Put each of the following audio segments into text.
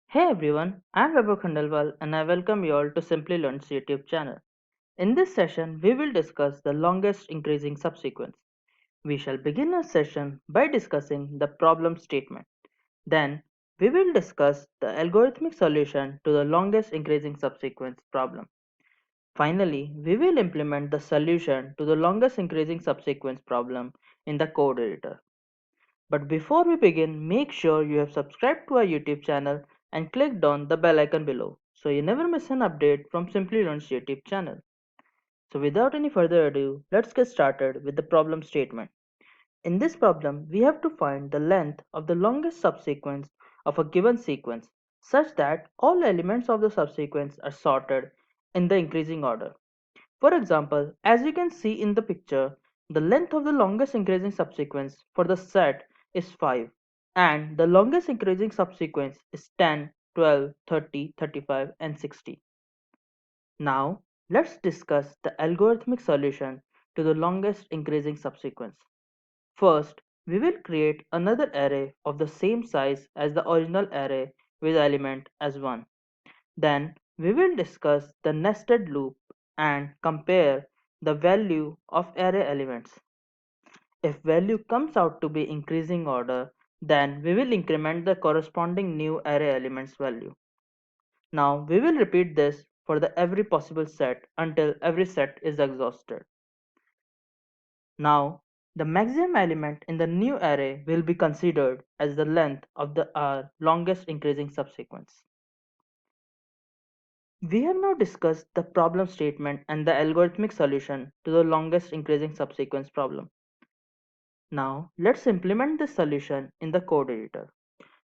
Hey everyone, I'm Vaibhav Khandelwal and I welcome you all to Simply Learn's YouTube channel. In this session, we will discuss the longest increasing subsequence. We shall begin our session by discussing the problem statement. Then, we will discuss the algorithmic solution to the longest increasing subsequence problem. Finally, we will implement the solution to the longest increasing subsequence problem in the code editor. But before we begin, make sure you have subscribed to our YouTube channel and clicked on the bell icon below so you never miss an update from Simply Learn's YouTube channel. So without any further ado, let's get started with the problem statement. In this problem, we have to find the length of the longest subsequence of a given sequence such that all elements of the subsequence are sorted in the increasing order. For example, as you can see in the picture, the length of the longest increasing subsequence for the set is 5 and the longest increasing subsequence is 10, 12, 30, 35 and 60. Now, let's discuss the algorithmic solution to the longest increasing subsequence. First, we will create another array of the same size as the original array with element as 1. Then we will discuss the nested loop and compare the value of array elements. If value comes out to be increasing order, then we will increment the corresponding new array element's value. Now we will repeat this for the every possible set until every set is exhausted. Now the maximum element in the new array will be considered as the length of the our longest increasing subsequence. We have now discussed the problem statement and the algorithmic solution to the longest increasing subsequence problem. Now, let's implement this solution in the code editor.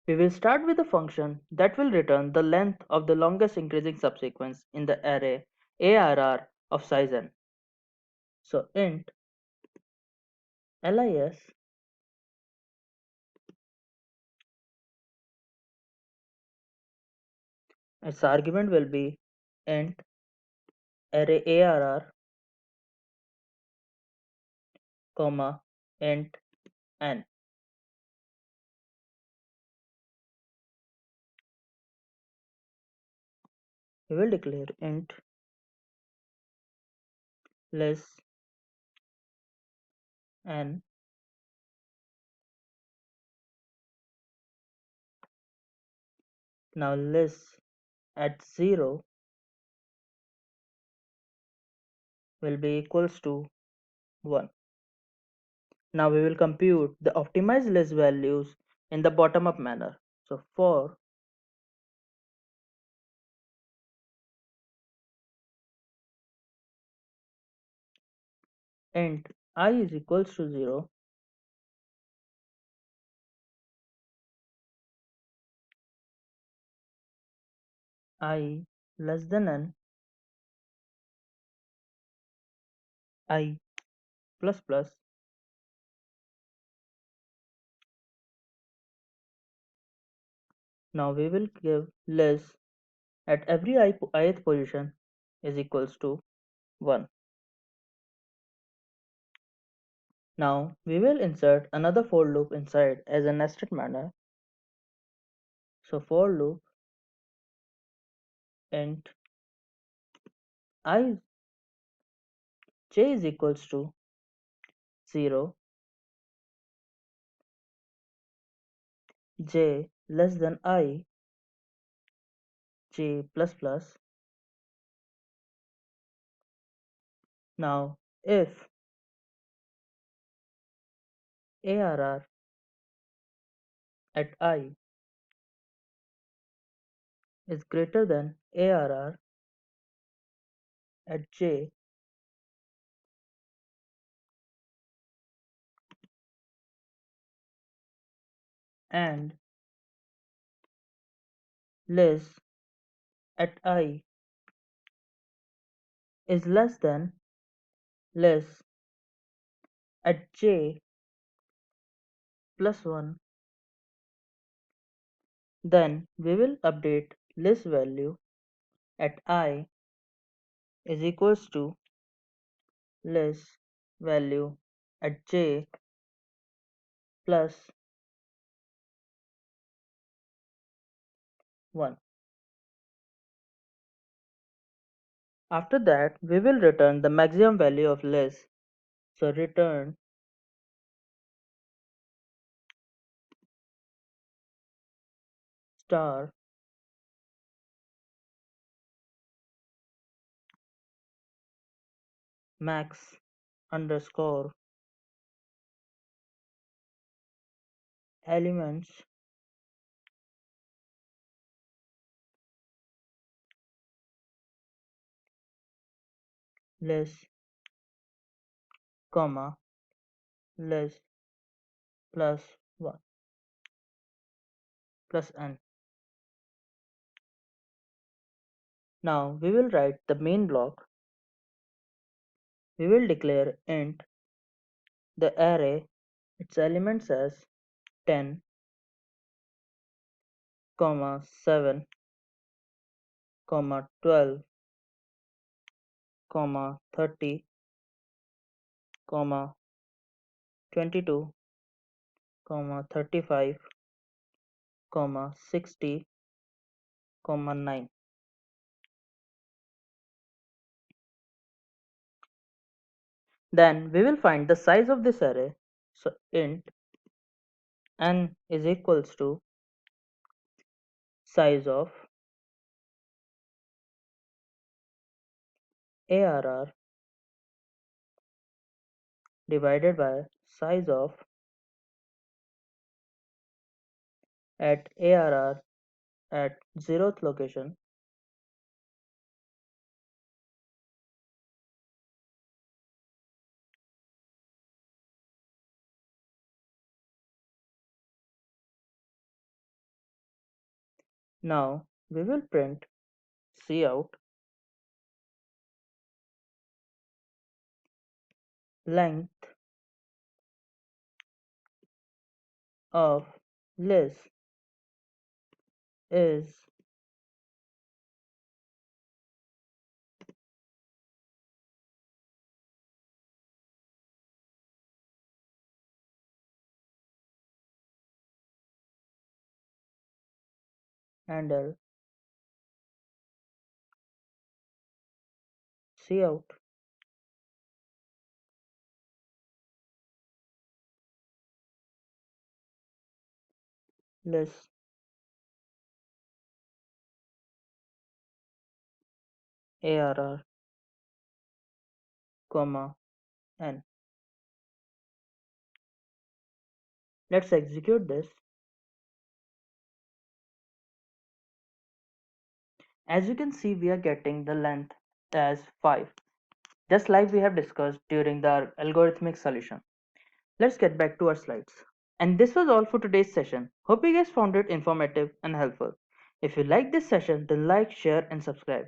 We will start with a function that will return the length of the longest increasing subsequence in the array arr of size n. So int lis, its argument will be int array arr, comma int n. We will declare int lis n. Now lis at 0 will be equals to 1. Now we will compute the optimized list values in the bottom up manner. So for int I is equals to 0, I less than n, I plus plus. Now we will give list at every ith position is equals to 1. Now we will insert another for loop inside as a nested manner. So for loop int I j is equals to 0, j less than I, j plus plus. Now if arr at I is greater than arr at j, and list at I is less than list at j plus 1, then we will update list value at I is equals to list value at j plus 1. After that, we will return the maximum value of list. So return star max underscore elements list comma list plus 1 plus n. Now we will write the main block. We will declare int the array, its elements as 10, 7, 12, 30, 22, 35, 60, 9. Then we will find the size of this array. So int n is equals to size of ARR divided by size of at ARR at 0th location Now we will print cout length of list is handle cout list ARR comma n. Let's execute this. As you can see, we are getting the length as 5, just like we have discussed during the algorithmic solution. Let's get back to our slides. And this was all for today's session. Hope you guys found it informative and helpful. If you like this session, then like, share and subscribe.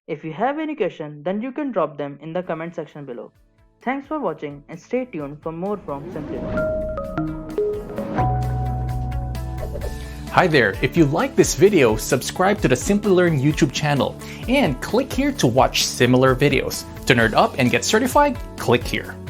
If you have any question, then you can drop them in the comment section below. Thanks for watching and stay tuned for more from SimplyLearn. Hi there, if you like this video, subscribe to the SimplyLearn YouTube channel and click here to watch similar videos. To nerd up and get certified, click here.